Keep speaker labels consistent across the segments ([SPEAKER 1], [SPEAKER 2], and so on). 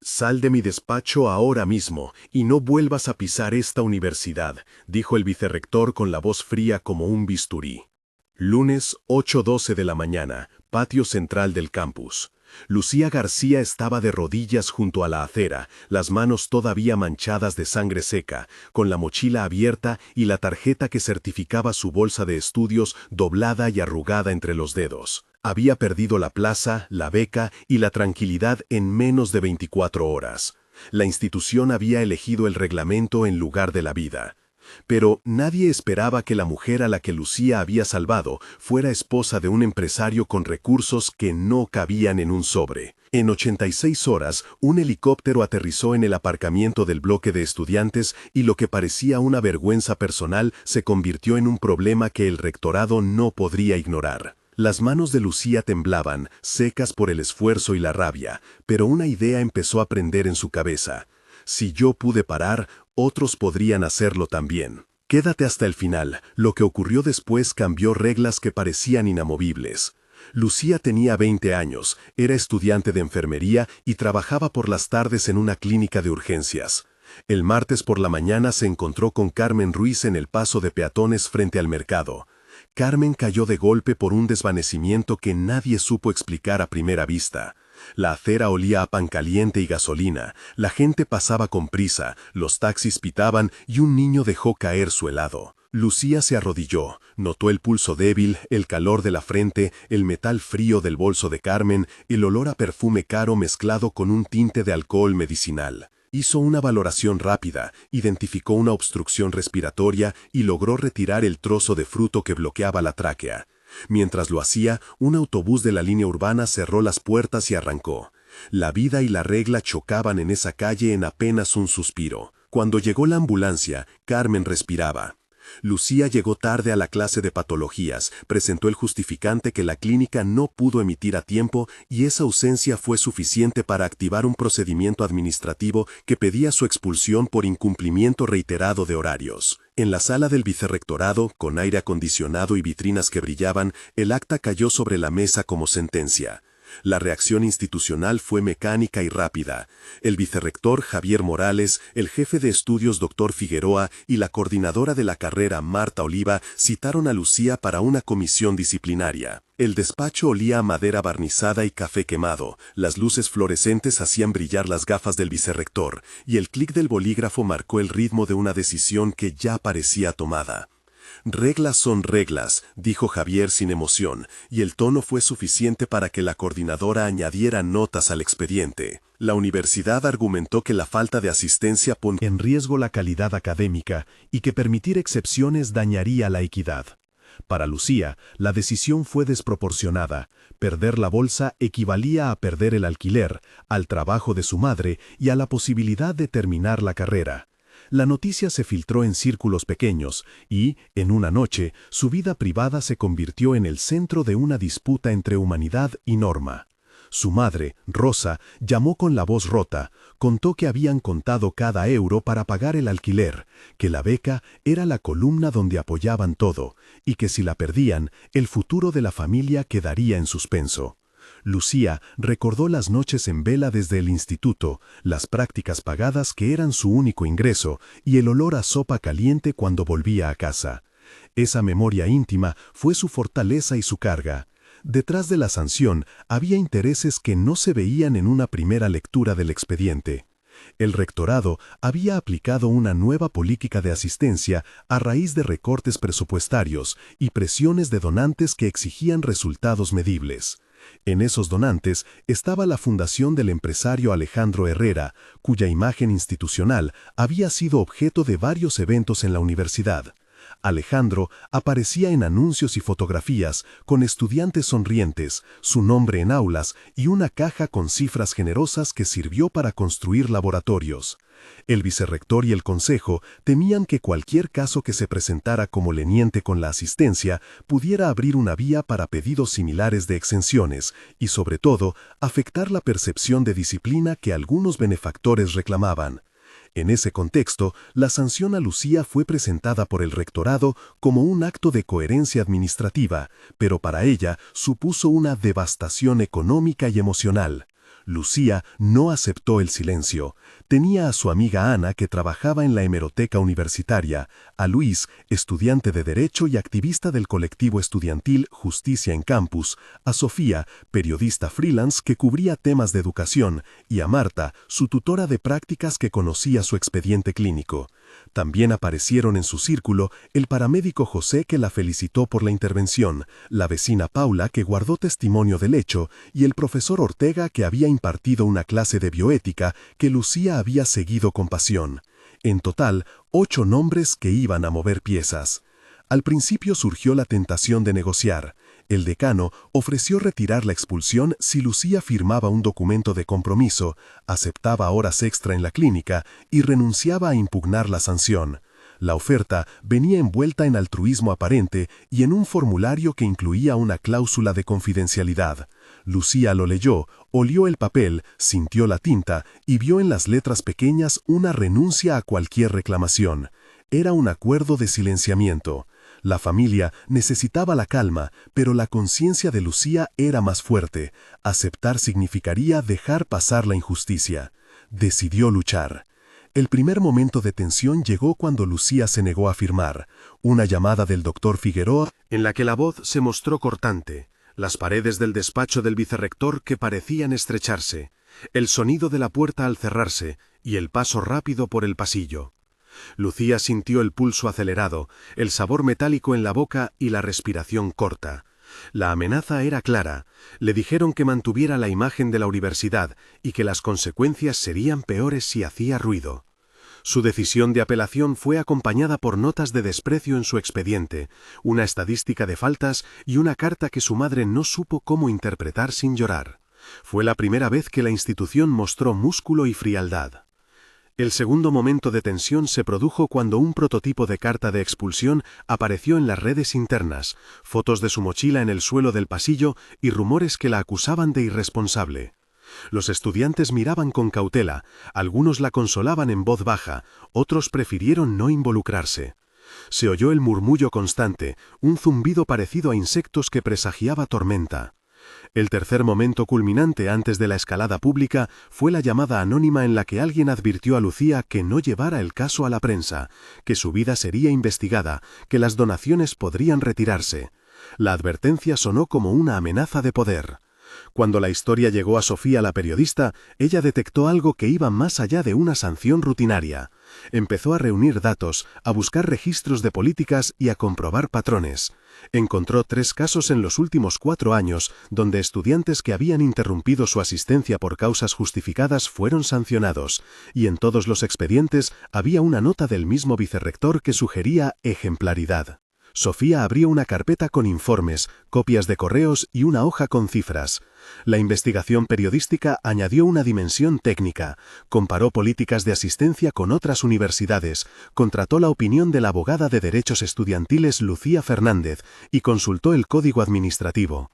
[SPEAKER 1] Sal de mi despacho ahora mismo y no vuelvas a pisar esta universidad, dijo el vicerrector con la voz fría como un bisturí. Lunes, 8:12 de la mañana, patio central del campus. Lucía García estaba de rodillas junto a la acera, las manos todavía manchadas de sangre seca, con la mochila abierta y la tarjeta que certificaba su bolsa de estudios doblada y arrugada entre los dedos. Había perdido la plaza, la beca y la tranquilidad en menos de 24 horas. La institución había elegido el reglamento en lugar de la vida. Pero nadie esperaba que la mujer a la que Lucía había salvado fuera esposa de un empresario con recursos que no cabían en un sobre. En 86 horas, un helicóptero aterrizó en el aparcamiento del bloque de estudiantes y lo que parecía una vergüenza personal se convirtió en un problema que el rectorado no podría ignorar. Las manos de Lucía temblaban, secas por el esfuerzo y la rabia, pero una idea empezó a prender en su cabeza. Si yo pude parar, otros podrían hacerlo también. Quédate hasta el final. Lo que ocurrió después cambió reglas que parecían inamovibles. Lucía tenía 20 años, era estudiante de enfermería y trabajaba por las tardes en una clínica de urgencias. El martes por la mañana se encontró con Carmen Ruiz en el paso de peatones frente al mercado. Carmen cayó de golpe por un desvanecimiento que nadie supo explicar a primera vista. La acera olía a pan caliente y gasolina, la gente pasaba con prisa, los taxis pitaban y un niño dejó caer su helado. Lucía se arrodilló, notó el pulso débil, el calor de la frente, el metal frío del bolso de Carmen, el olor a perfume caro mezclado con un tinte de alcohol medicinal. Hizo una valoración rápida, identificó una obstrucción respiratoria y logró retirar el trozo de fruto que bloqueaba la tráquea. Mientras lo hacía, un autobús de la línea urbana cerró las puertas y arrancó. La vida y la regla chocaban en esa calle en apenas un suspiro. Cuando llegó la ambulancia, Carmen respiraba. Lucía llegó tarde a la clase de patologías, presentó el justificante que la clínica no pudo emitir a tiempo y esa ausencia fue suficiente para activar un procedimiento administrativo que pedía su expulsión por incumplimiento reiterado de horarios. En la sala del vicerrectorado, con aire acondicionado y vitrinas que brillaban, el acta cayó sobre la mesa como sentencia. La reacción institucional fue mecánica y rápida. El vicerrector Javier Morales, el jefe de estudios Dr. Figueroa y la coordinadora de la carrera Marta Oliva citaron a Lucía para una comisión disciplinaria. El despacho olía a madera barnizada y café quemado, las luces fluorescentes hacían brillar las gafas del vicerrector, y el clic del bolígrafo marcó el ritmo de una decisión que ya parecía tomada. Reglas son reglas, dijo Javier sin emoción, y el tono fue suficiente para que la coordinadora añadiera notas al expediente. La universidad argumentó que la falta de asistencia ponía en riesgo la calidad académica y que permitir excepciones dañaría la equidad. Para Lucía, la decisión fue desproporcionada. Perder la bolsa equivalía a perder el alquiler, al trabajo de su madre y a la posibilidad de terminar la carrera. La noticia se filtró en círculos pequeños y, en una noche, su vida privada se convirtió en el centro de una disputa entre humanidad y norma. Su madre, Rosa, llamó con la voz rota, contó que habían contado cada euro para pagar el alquiler, que la beca era la columna donde apoyaban todo, y que si la perdían, el futuro de la familia quedaría en suspenso. Lucía recordó las noches en vela desde el instituto, las prácticas pagadas que eran su único ingreso y el olor a sopa caliente cuando volvía a casa. Esa memoria íntima fue su fortaleza y su carga. Detrás de la sanción había intereses que no se veían en una primera lectura del expediente. El rectorado había aplicado una nueva política de asistencia a raíz de recortes presupuestarios y presiones de donantes que exigían resultados medibles. En esos donantes estaba la fundación del empresario Alejandro Herrera, cuya imagen institucional había sido objeto de varios eventos en la universidad. Alejandro aparecía en anuncios y fotografías con estudiantes sonrientes, su nombre en aulas y una caja con cifras generosas que sirvió para construir laboratorios. El vicerrector y el consejo temían que cualquier caso que se presentara como leniente con la asistencia pudiera abrir una vía para pedidos similares de exenciones y, sobre todo, afectar la percepción de disciplina que algunos benefactores reclamaban. En ese contexto, la sanción a Lucía fue presentada por el rectorado como un acto de coherencia administrativa, pero para ella supuso una devastación económica y emocional. Lucía no aceptó el silencio. Tenía a su amiga Ana, que trabajaba en la hemeroteca universitaria, a Luis, estudiante de Derecho y activista del colectivo estudiantil Justicia en Campus, a Sofía, periodista freelance que cubría temas de educación, y a Marta, su tutora de prácticas que conocía su expediente clínico. También aparecieron en su círculo el paramédico José, que la felicitó por la intervención, la vecina Paula, que guardó testimonio del hecho, y el profesor Ortega, que había impartido una clase de bioética que Lucía había seguido con pasión. En total, 8 nombres que iban a mover piezas. Al principio surgió la tentación de negociar. El decano ofreció retirar la expulsión si Lucía firmaba un documento de compromiso, aceptaba horas extra en la clínica y renunciaba a impugnar la sanción. La oferta venía envuelta en altruismo aparente y en un formulario que incluía una cláusula de confidencialidad. Lucía lo leyó, olió el papel, sintió la tinta y vio en las letras pequeñas una renuncia a cualquier reclamación. Era un acuerdo de silenciamiento. La familia necesitaba la calma, pero la conciencia de Lucía era más fuerte. Aceptar significaría dejar pasar la injusticia. Decidió luchar. El primer momento de tensión llegó cuando Lucía se negó a firmar. Una llamada del doctor Figueroa, en la que la voz se mostró cortante, las paredes del despacho del vicerrector que parecían estrecharse, el sonido de la puerta al cerrarse y el paso rápido por el pasillo. Lucía sintió el pulso acelerado, el sabor metálico en la boca y la respiración corta. La amenaza era clara. Le dijeron que mantuviera la imagen de la universidad y que las consecuencias serían peores si hacía ruido. Su decisión de apelación fue acompañada por notas de desprecio en su expediente, una estadística de faltas y una carta que su madre no supo cómo interpretar sin llorar. Fue la primera vez que la institución mostró músculo y frialdad. El segundo momento de tensión se produjo cuando un prototipo de carta de expulsión apareció en las redes internas, fotos de su mochila en el suelo del pasillo y rumores que la acusaban de irresponsable. Los estudiantes miraban con cautela, algunos la consolaban en voz baja, otros prefirieron no involucrarse. Se oyó el murmullo constante, un zumbido parecido a insectos que presagiaba tormenta. El tercer momento culminante antes de la escalada pública fue la llamada anónima en la que alguien advirtió a Lucía que no llevara el caso a la prensa, que su vida sería investigada, que las donaciones podrían retirarse. La advertencia sonó como una amenaza de poder. Cuando la historia llegó a Sofía, la periodista, ella detectó algo que iba más allá de una sanción rutinaria. Empezó a reunir datos, a buscar registros de políticas y a comprobar patrones. Encontró 3 casos en los últimos 4 años, donde estudiantes que habían interrumpido su asistencia por causas justificadas fueron sancionados, y en todos los expedientes había una nota del mismo vicerrector que sugería ejemplaridad. Sofía abrió una carpeta con informes, copias de correos y una hoja con cifras. La investigación periodística añadió una dimensión técnica, comparó políticas de asistencia con otras universidades, contrató la opinión de la abogada de derechos estudiantiles Lucía Fernández y consultó el código administrativo.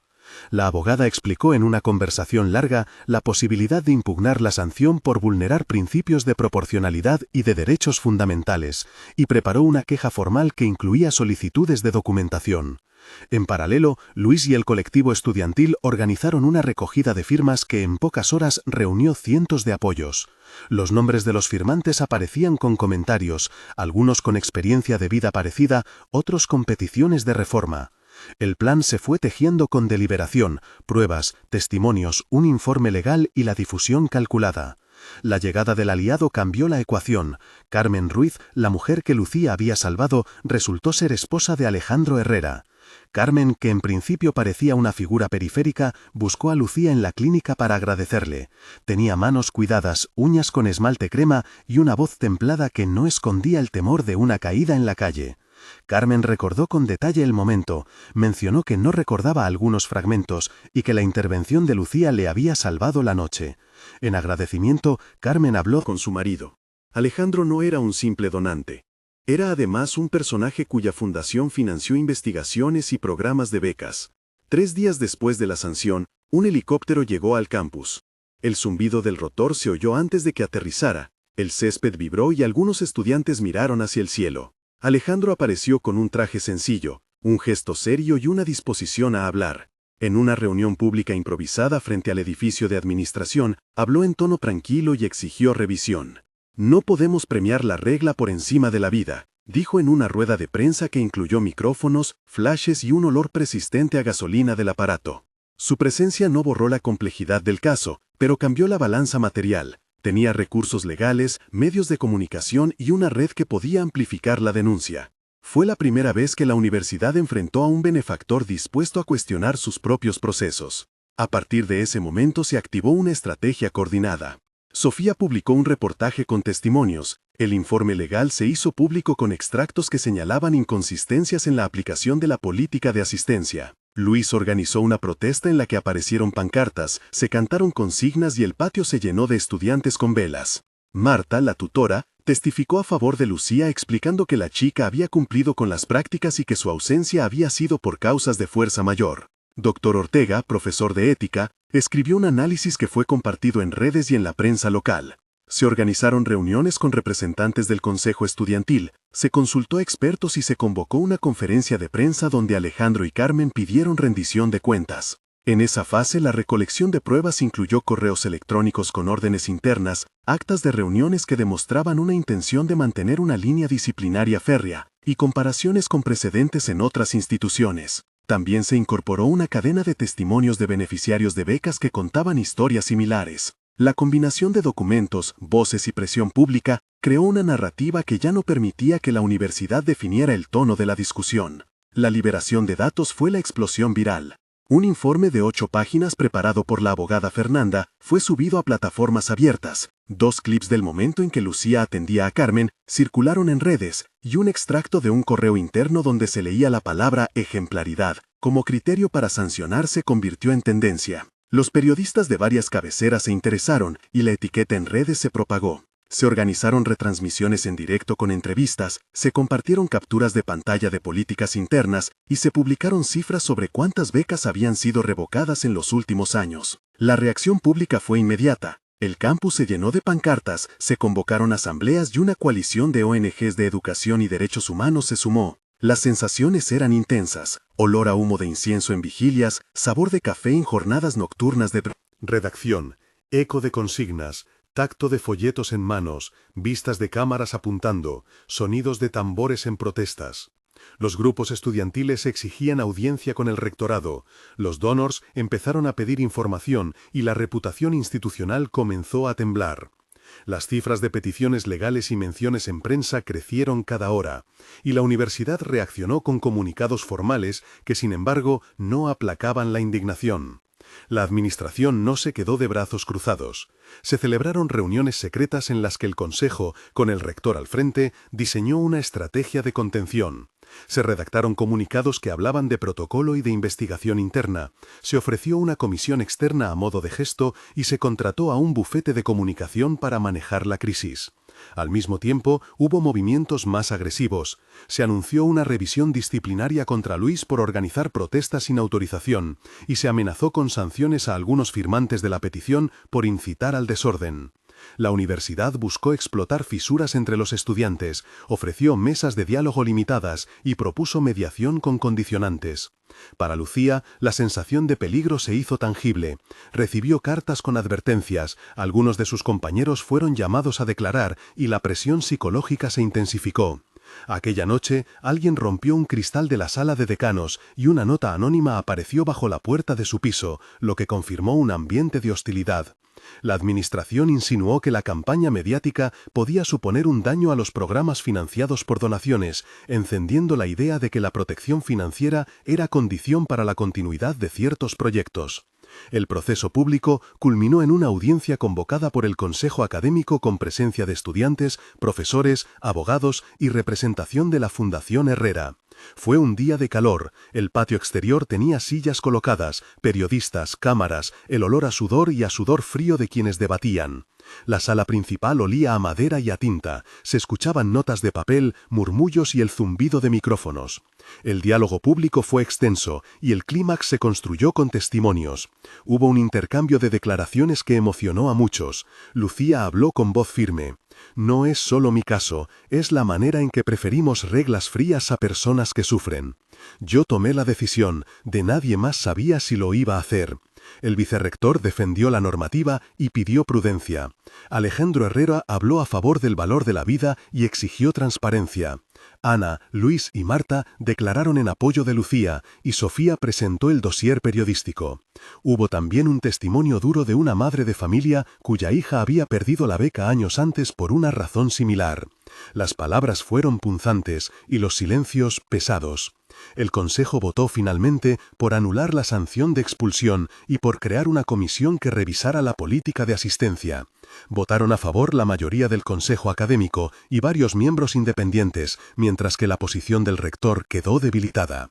[SPEAKER 1] La abogada explicó en una conversación larga la posibilidad de impugnar la sanción por vulnerar principios de proporcionalidad y de derechos fundamentales, y preparó una queja formal que incluía solicitudes de documentación. En paralelo, Luis y el colectivo estudiantil organizaron una recogida de firmas que en pocas horas reunió cientos de apoyos. Los nombres de los firmantes aparecían con comentarios, algunos con experiencia de vida parecida, otros con peticiones de reforma. El plan se fue tejiendo con deliberación, pruebas, testimonios, un informe legal y la difusión calculada. La llegada del aliado cambió la ecuación. Carmen Ruiz, la mujer que Lucía había salvado, resultó ser esposa de Alejandro Herrera. Carmen, que en principio parecía una figura periférica, buscó a Lucía en la clínica para agradecerle. Tenía manos cuidadas, uñas con esmalte crema y una voz templada que no escondía el temor de una caída en la calle. Carmen recordó con detalle el momento, mencionó que no recordaba algunos fragmentos y que la intervención de Lucía le había salvado la noche. En agradecimiento, Carmen habló con su marido. Alejandro no era un simple donante. Era además un personaje cuya fundación financió investigaciones y programas de becas. 3 días después de la sanción, un helicóptero llegó al campus. El zumbido del rotor se oyó antes de que aterrizara, el césped vibró y algunos estudiantes miraron hacia el cielo. Alejandro apareció con un traje sencillo, un gesto serio y una disposición a hablar. En una reunión pública improvisada frente al edificio de administración, habló en tono tranquilo y exigió revisión. No podemos premiar la regla por encima de la vida, dijo en una rueda de prensa que incluyó micrófonos, flashes y un olor persistente a gasolina del aparato. Su presencia no borró la complejidad del caso, pero cambió la balanza material. Tenía recursos legales, medios de comunicación y una red que podía amplificar la denuncia. Fue la primera vez que la universidad enfrentó a un benefactor dispuesto a cuestionar sus propios procesos. A partir de ese momento se activó una estrategia coordinada. Sofía publicó un reportaje con testimonios. El informe legal se hizo público con extractos que señalaban inconsistencias en la aplicación de la política de asistencia. Luis organizó una protesta en la que aparecieron pancartas, se cantaron consignas y el patio se llenó de estudiantes con velas. Marta, la tutora, testificó a favor de Lucía explicando que la chica había cumplido con las prácticas y que su ausencia había sido por causas de fuerza mayor. Dr. Ortega, profesor de ética, escribió un análisis que fue compartido en redes y en la prensa local. Se organizaron reuniones con representantes del Consejo Estudiantil, se consultó a expertos y se convocó una conferencia de prensa donde Alejandro y Carmen pidieron rendición de cuentas. En esa fase la recolección de pruebas incluyó correos electrónicos con órdenes internas, actas de reuniones que demostraban una intención de mantener una línea disciplinaria férrea, y comparaciones con precedentes en otras instituciones. También se incorporó una cadena de testimonios de beneficiarios de becas que contaban historias similares. La combinación de documentos, voces y presión pública creó una narrativa que ya no permitía que la universidad definiera el tono de la discusión. La liberación de datos fue la explosión viral. Un informe de 8 páginas preparado por la abogada Fernanda fue subido a plataformas abiertas. 2 clips del momento en que Lucía atendía a Carmen circularon en redes y un extracto de un correo interno donde se leía la palabra ejemplaridad como criterio para sancionar se convirtió en tendencia. Los periodistas de varias cabeceras se interesaron y la etiqueta en redes se propagó. Se organizaron retransmisiones en directo con entrevistas, se compartieron capturas de pantalla de políticas internas y se publicaron cifras sobre cuántas becas habían sido revocadas en los últimos años. La reacción pública fue inmediata. El campus se llenó de pancartas, se convocaron asambleas y una coalición de ONGs de educación y derechos humanos se sumó. Las sensaciones eran intensas, olor a humo de incienso en vigilias, sabor de café en jornadas nocturnas de redacción, eco de consignas, tacto de folletos en manos, vistas de cámaras apuntando, sonidos de tambores en protestas. Los grupos estudiantiles exigían audiencia con el rectorado, los donors empezaron a pedir información y la reputación institucional comenzó a temblar. Las cifras de peticiones legales y menciones en prensa crecieron cada hora, y la universidad reaccionó con comunicados formales que, sin embargo, no aplacaban la indignación. La administración no se quedó de brazos cruzados. Se celebraron reuniones secretas en las que el consejo, con el rector al frente, diseñó una estrategia de contención. Se redactaron comunicados que hablaban de protocolo y de investigación interna, se ofreció una comisión externa a modo de gesto y se contrató a un bufete de comunicación para manejar la crisis. Al mismo tiempo, hubo movimientos más agresivos. Se anunció una revisión disciplinaria contra Luis por organizar protestas sin autorización y se amenazó con sanciones a algunos firmantes de la petición por incitar al desorden. La universidad buscó explotar fisuras entre los estudiantes, ofreció mesas de diálogo limitadas y propuso mediación con condicionantes. Para Lucía, la sensación de peligro se hizo tangible. Recibió cartas con advertencias, algunos de sus compañeros fueron llamados a declarar y la presión psicológica se intensificó. Aquella noche, alguien rompió un cristal de la sala de decanos y una nota anónima apareció bajo la puerta de su piso, lo que confirmó un ambiente de hostilidad. La administración insinuó que la campaña mediática podía suponer un daño a los programas financiados por donaciones, encendiendo la idea de que la protección financiera era condición para la continuidad de ciertos proyectos. El proceso público culminó en una audiencia convocada por el Consejo Académico con presencia de estudiantes, profesores, abogados y representación de la Fundación Herrera. Fue un día de calor, el patio exterior tenía sillas colocadas, periodistas, cámaras, el olor a sudor y a sudor frío de quienes debatían. La sala principal olía a madera y a tinta, se escuchaban notas de papel, murmullos y el zumbido de micrófonos. El diálogo público fue extenso y el clímax se construyó con testimonios. Hubo un intercambio de declaraciones que emocionó a muchos. Lucía habló con voz firme. No es solo mi caso, es la manera en que preferimos reglas frías a personas que sufren. Yo tomé la decisión, de nadie más sabía si lo iba a hacer. El vicerrector defendió la normativa y pidió prudencia. Alejandro Herrera habló a favor del valor de la vida y exigió transparencia. Ana, Luis y Marta declararon en apoyo de Lucía y Sofía presentó el dossier periodístico. Hubo también un testimonio duro de una madre de familia cuya hija había perdido la beca años antes por una razón similar. Las palabras fueron punzantes y los silencios pesados. El Consejo votó finalmente por anular la sanción de expulsión y por crear una comisión que revisara la política de asistencia. Votaron a favor la mayoría del Consejo Académico y varios miembros independientes, mientras que la posición del rector quedó debilitada.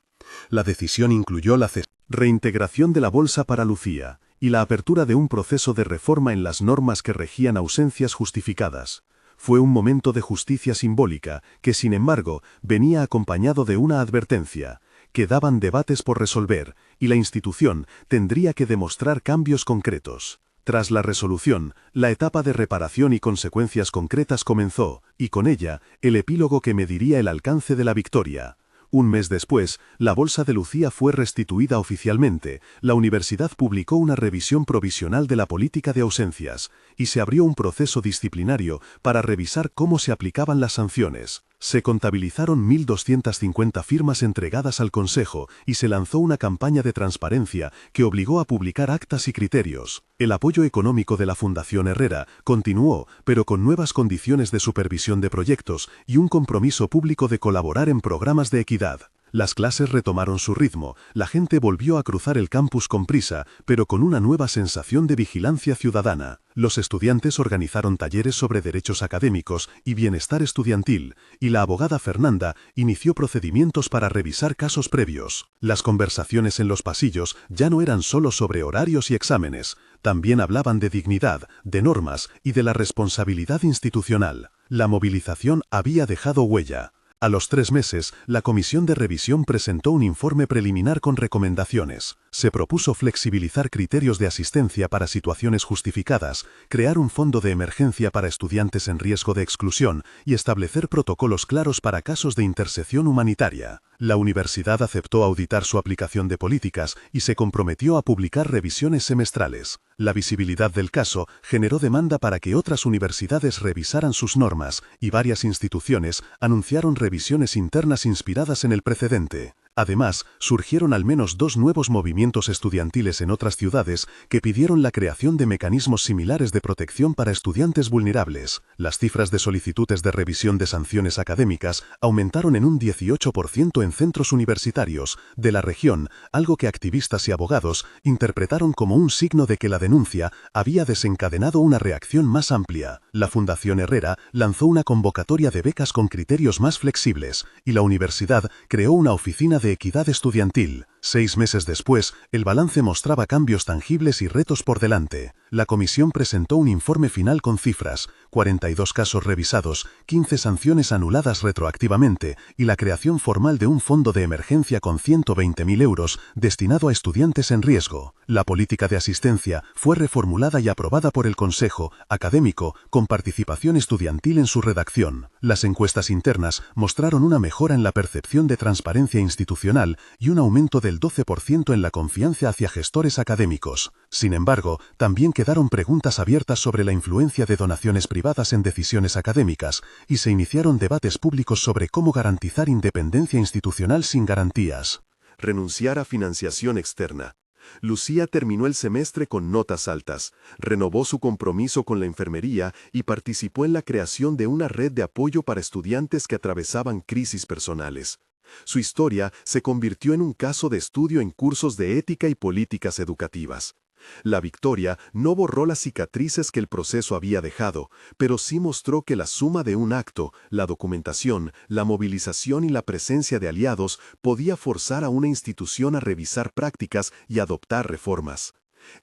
[SPEAKER 1] La decisión incluyó la reintegración de la bolsa para Lucía y la apertura de un proceso de reforma en las normas que regían ausencias justificadas. Fue un momento de justicia simbólica que, sin embargo, venía acompañado de una advertencia. Quedaban debates por resolver y la institución tendría que demostrar cambios concretos. Tras la resolución, la etapa de reparación y consecuencias concretas comenzó, y con ella, el epílogo que mediría el alcance de la victoria. Un mes después, la bolsa de Lucía fue restituida oficialmente, la universidad publicó una revisión provisional de la política de ausencias, y se abrió un proceso disciplinario para revisar cómo se aplicaban las sanciones. Se contabilizaron 1.250 firmas entregadas al Consejo y se lanzó una campaña de transparencia que obligó a publicar actas y criterios. El apoyo económico de la Fundación Herrera continuó, pero con nuevas condiciones de supervisión de proyectos y un compromiso público de colaborar en programas de equidad. Las clases retomaron su ritmo, la gente volvió a cruzar el campus con prisa, pero con una nueva sensación de vigilancia ciudadana. Los estudiantes organizaron talleres sobre derechos académicos y bienestar estudiantil, y la abogada Fernanda inició procedimientos para revisar casos previos. Las conversaciones en los pasillos ya no eran solo sobre horarios y exámenes, también hablaban de dignidad, de normas y de la responsabilidad institucional. La movilización había dejado huella. A los 3 meses, la Comisión de Revisión presentó un informe preliminar con recomendaciones. Se propuso flexibilizar criterios de asistencia para situaciones justificadas, crear un fondo de emergencia para estudiantes en riesgo de exclusión y establecer protocolos claros para casos de intersección humanitaria. La universidad aceptó auditar su aplicación de políticas y se comprometió a publicar revisiones semestrales. La visibilidad del caso generó demanda para que otras universidades revisaran sus normas y varias instituciones anunciaron revisiones internas inspiradas en el precedente. Además, surgieron al menos 2 nuevos movimientos estudiantiles en otras ciudades que pidieron la creación de mecanismos similares de protección para estudiantes vulnerables. Las cifras de solicitudes de revisión de sanciones académicas aumentaron en un 18% en centros universitarios de la región, algo que activistas y abogados interpretaron como un signo de que la denuncia había desencadenado una reacción más amplia. La Fundación Herrera lanzó una convocatoria de becas con criterios más flexibles, y la universidad creó una oficina de equidad estudiantil. 6 meses después, el balance mostraba cambios tangibles y retos por delante. La comisión presentó un informe final con cifras, 42 casos revisados, 15 sanciones anuladas retroactivamente y la creación formal de un fondo de emergencia con 120.000 euros destinado a estudiantes en riesgo. La política de asistencia fue reformulada y aprobada por el Consejo Académico con participación estudiantil en su redacción. Las encuestas internas mostraron una mejora en la percepción de transparencia institucional y un aumento del 12% en la confianza hacia gestores académicos. Sin embargo, también quedaron preguntas abiertas sobre la influencia de donaciones privadas en decisiones académicas y se iniciaron debates públicos sobre cómo garantizar independencia institucional sin garantías.
[SPEAKER 2] Renunciar a financiación externa. Lucía terminó el semestre con notas altas, renovó su compromiso con la enfermería y participó en la creación de una red de apoyo para estudiantes que atravesaban crisis personales. Su historia se convirtió en un caso de estudio en cursos de ética y políticas educativas. La victoria no borró las cicatrices que el proceso había dejado, pero sí mostró que la suma de un acto, la documentación, la movilización y la presencia de aliados podía forzar a una institución a revisar prácticas y adoptar reformas.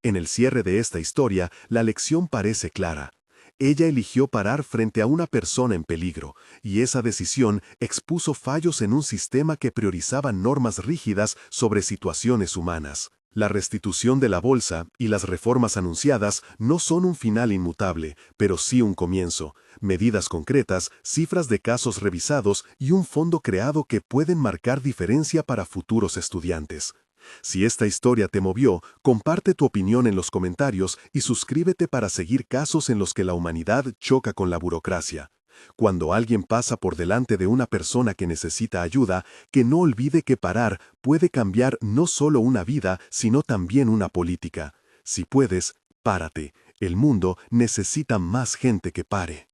[SPEAKER 2] En el cierre de esta historia, la lección parece clara. Ella eligió parar frente a una persona en peligro, y esa decisión expuso fallos en un sistema que priorizaba normas rígidas sobre situaciones humanas. La restitución de la bolsa y las reformas anunciadas no son un final inmutable, pero sí un comienzo. Medidas concretas, cifras de casos revisados y un fondo creado que pueden marcar diferencia para futuros estudiantes. Si esta historia te movió, comparte tu opinión en los comentarios y suscríbete para seguir casos en los que la humanidad choca con la burocracia. Cuando alguien pasa por delante de una persona que necesita ayuda, que no olvide que parar puede cambiar no solo una vida, sino también una política. Si puedes, párate. El mundo necesita más gente que pare.